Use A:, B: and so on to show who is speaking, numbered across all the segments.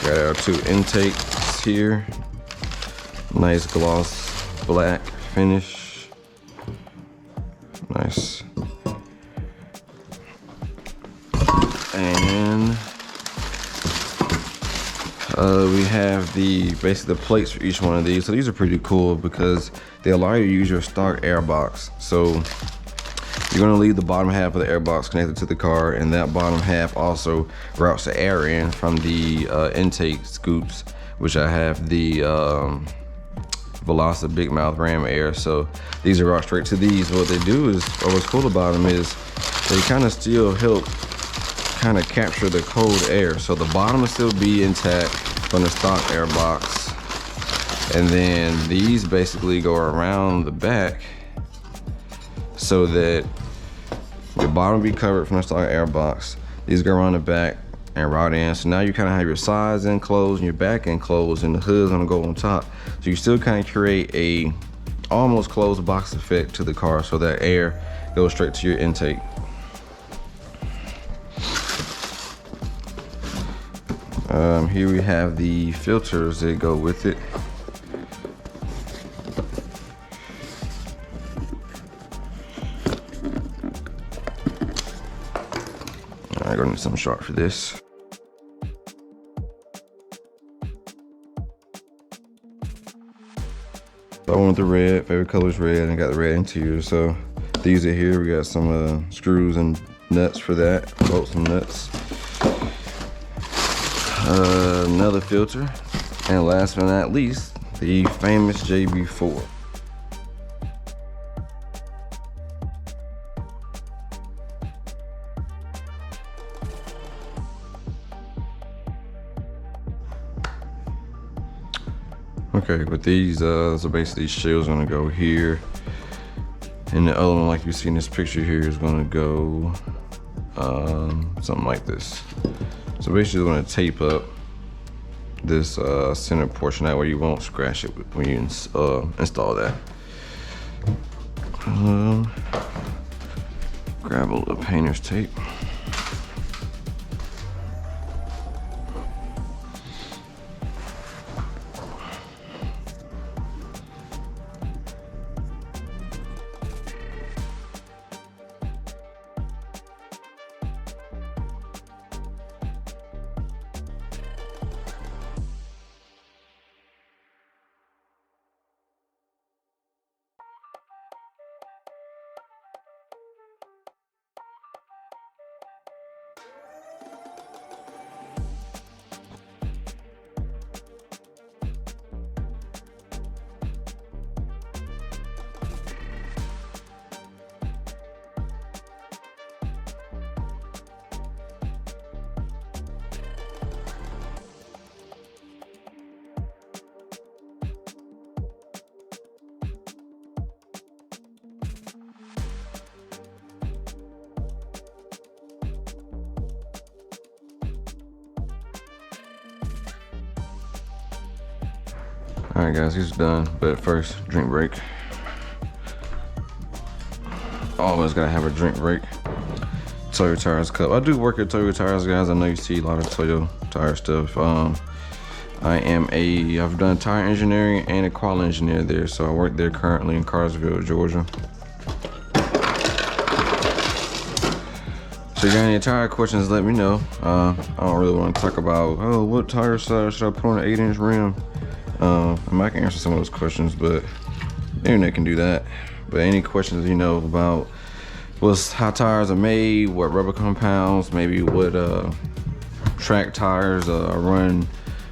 A: Got our two intakes here. Nice gloss black finish. Nice. And we have basically the plates for each one of these. So these are pretty cool because they allow you to use your stock air box. So you're gonna leave the bottom half of the air box connected to the car, and that bottom half also routes the air in from the intake scoops, which I have the Veloci Big Mouth Ram Air. So these are route straight to these. What they do is, or what's cool about them is, they kind of still help kind of capture the cold air. So the bottom will still be intact from the stock air box, and then these basically go around the back so that your bottom will be covered from the stock air box. These go around the back and route in. So now you kind of have your sides enclosed and your back enclosed, and the hood's gonna go on top. So you still kind of create a almost closed box effect to the car, so that air goes straight to your intake. Here we have the filters that go with it. I'm gonna need something sharp for this. So I went with the red, favorite color is red, and I got the red interior. So these are here. We got some screws and nuts for that, bolts and nuts. Another filter, and last but not least, the famous JB4. Okay, but these so basically these shields gonna go here, and the other one, like you see in this picture here, is gonna go something like this. So basically we're gonna tape up this center portion, that way you won't scratch it when you install that. Grab a little painter's tape. All right, guys, he's done. But first, drink break. Always gotta have a drink break. Toyo Tires Cup. I do work at Toyo Tires, guys. I know you see a lot of Toyo Tire stuff. I've done tire engineering and a quality engineer there, so I work there currently in Cartersville, Georgia. So if you got any tire questions, let me know. I don't really want to talk about, oh, what tire size should I put on an 8-inch rim? I can answer some of those questions, but the internet can do that. But any questions, you know, about how tires are made, what rubber compounds, maybe what track tires I run.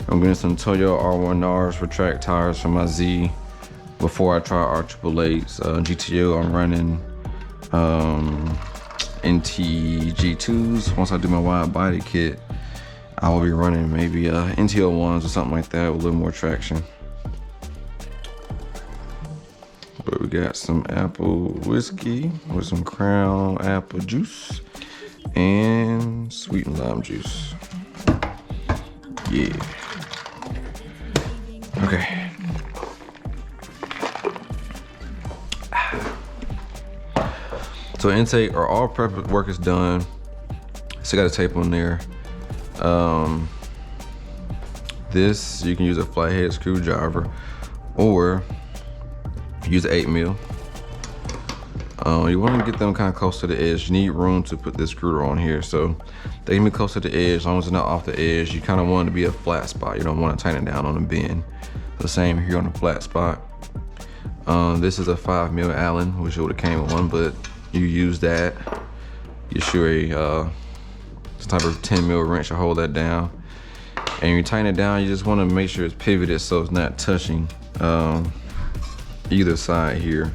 A: I'm getting some Toyo R1Rs for track tires for my Z. Before I try R888s, GTO, I'm running NT G2s. Once I do my wide body kit, I will be running maybe NT01s or something like that with a little more traction. But we got some apple whiskey with some Crown apple juice and sweet and lime juice. Yeah. Okay. So intake or all prep work is done. Still got a tape on there. This, you can use a flathead screwdriver or use an 8mm. You want to get them kind of close to the edge. You need room to put this screw on here, so they can be close to the edge. As long as it's not off the edge, you kind of want it to be a flat spot. You don't want to tighten it down on the bend. The same here on the flat spot. This is a 5mm Allen, which would have came with one, but you use that. Get sure some type of 10mm wrench to hold that down. And you tighten it down, you just want to make sure it's pivoted so it's not touching either side here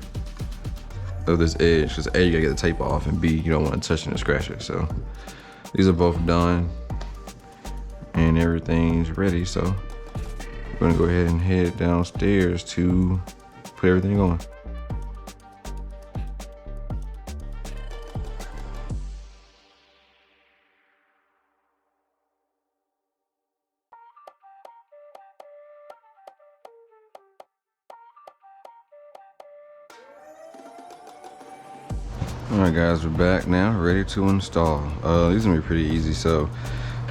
A: of this edge, because A, you gotta get the tape off, and B, you don't want to touch it and scratch it. So these are both done and everything's ready. So we're gonna go ahead and head downstairs to put everything on. All right, guys, we're back now, ready to install. These are gonna be pretty easy. So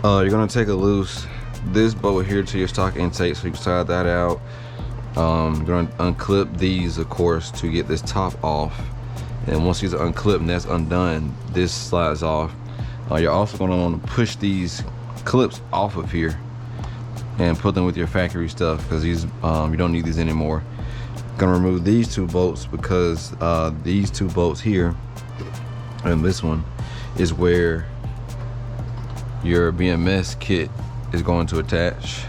A: you're gonna take a loose this bolt here to your stock intake, so you can slide that out. You're gonna unclip these, of course, to get this top off. And once these are unclipped and that's undone, this slides off. You're also gonna want to push these clips off of here and put them with your factory stuff, because these you don't need these anymore. Gonna remove these two bolts because these two bolts here and this one is where your BMS kit is going to attach.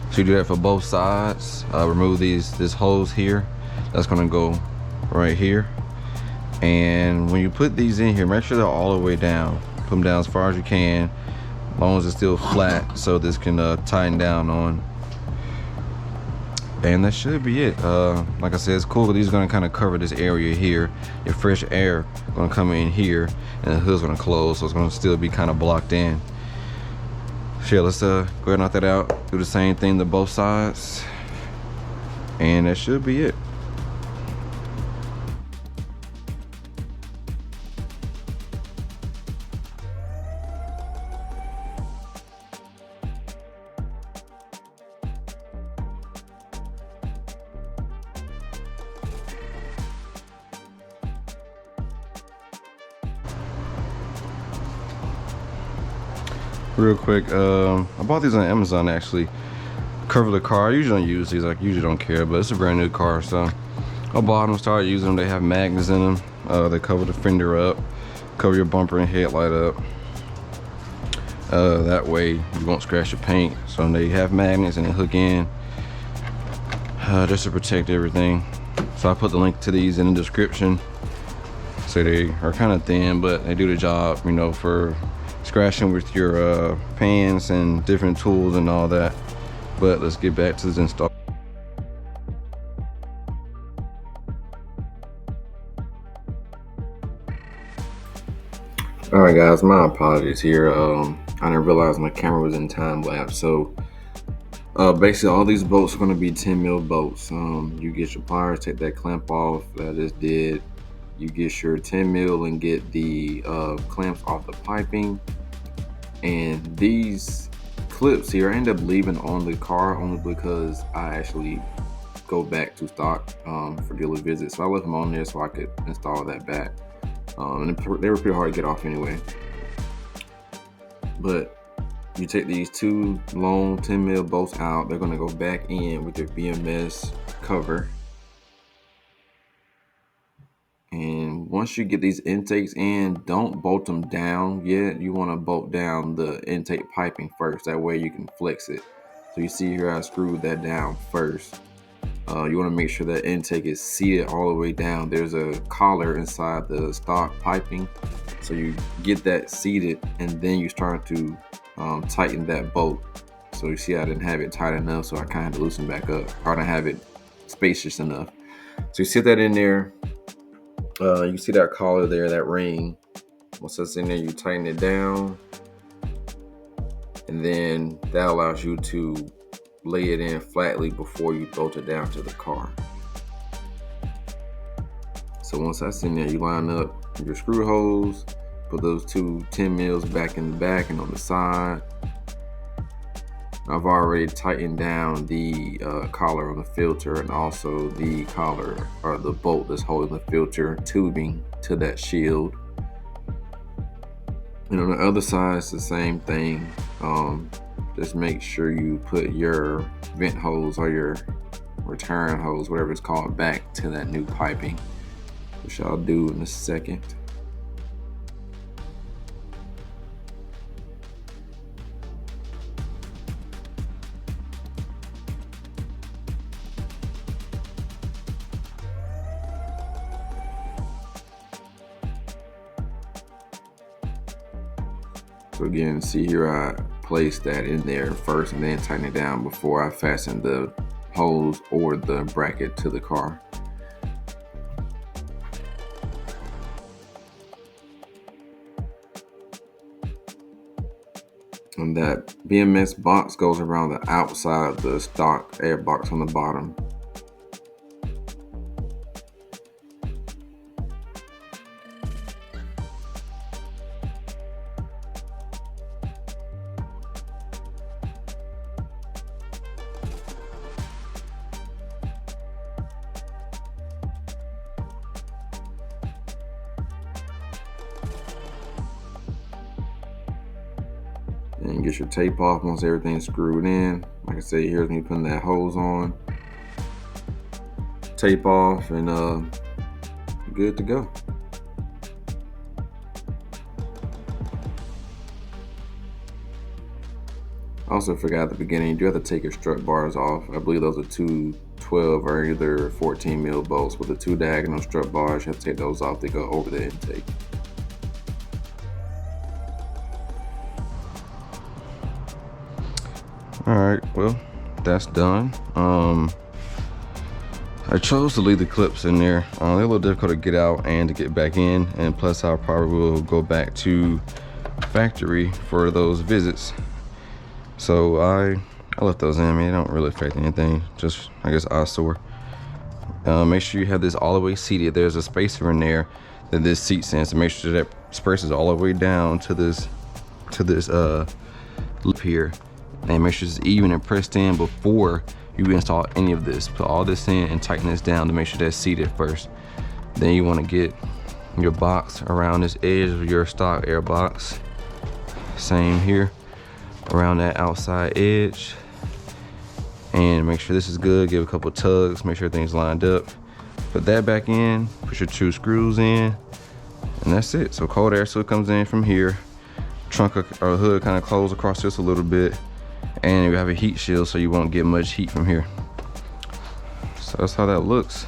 A: So you do that for both sides. Remove this hose here. That's gonna go right here. And when you put these in here, make sure they're all the way down. Put them down as far as you can, as long as it's still flat, so this can tighten down on. And that should be it. Like I said, it's cool, but these are gonna kind of cover this area here. Your fresh air gonna come in here, and the hood's gonna close, so it's gonna still be kind of blocked in. So yeah, let's go ahead and knock that out. Do the same thing to both sides, and that should be it. Real quick, I bought these on Amazon actually. Cover the car. I usually don't use these. I usually don't care, but it's a brand new car, so I bought them, started using them. They have magnets in them. They cover the fender up, cover your bumper and headlight up. That way you won't scratch your paint. So they have magnets and they hook in just to protect everything. So I put the link to these in the description. So they are kind of thin, but they do the job, you know, for scratching with your pans and different tools and all that. But let's get back to this install. All right, guys, my apologies here. I didn't realize my camera was in time lapse. So basically all these bolts are going to be 10mm bolts. You get your pliers, take that clamp off that I just did. You get your 10mm and get the clamps off the piping. And these clips here I end up leaving on the car only because I actually go back to stock for dealer visits. So I left them on there so I could install that back. And they were pretty hard to get off anyway. But you take these two long 10mm bolts out. They're going to go back in with your BMS cover. And once you get these intakes in, don't bolt them down yet. You want to bolt down the intake piping first. That way you can flex it. So you see here I screwed that down first. You want to make sure that intake is seated all the way down. There's a collar inside the stock piping. So you get that seated and then you start to tighten that bolt. So you see I didn't have it tight enough, so I kind of had to loosen back up. Or I didn't have it spacious enough. So you sit that in there. You can see that collar there, that ring. Once that's in there, you tighten it down, and then that allows you to lay it in flatly before you bolt it down to the car. So once that's in there, you line up your screw holes, put those two 10 mils back in the back and on the side. I've already tightened down the collar on the filter, and also the collar or the bolt that's holding the filter tubing to that shield. And on the other side, it's the same thing. Just make sure you put your vent hose or your return hose, whatever it's called, back to that new piping, which I'll do in a second. So again, see here, I placed that in there first and then tighten it down before I fasten the hose or the bracket to the car. And that BMS box goes around the outside of the stock air box on the bottom. And get your tape off once everything's screwed in. Like I said, here's me putting that hose on. Tape off, and good to go. Also forgot at the beginning, you do have to take your strut bars off. I believe those are two 12 or either 14 mil bolts with the two diagonal strut bars. You have to take those off to go over the intake. Alright, well, that's done. I chose to leave the clips in there. They're a little difficult to get out and to get back in, and plus I probably will go back to factory for those visits. So I left those in. I mean, they don't really affect anything, just I guess eyesore. Make sure you have this all the way seated. There's a spacer in there that this seats in, so make sure that spacer is all the way down to this lip here. And make sure it's even and pressed in before you install any of this. Put all this in and tighten this down to make sure that's seated first. Then you want to get your box around this edge of your stock air box. Same here, around that outside edge. And make sure this is good. Give a couple tugs, make sure everything's lined up. Put that back in, put your two screws in, and that's it. So cold air still comes in from here. Trunk or hood kind of close across this a little bit. And you have a heat shield so you won't get much heat from here. So that's how that looks.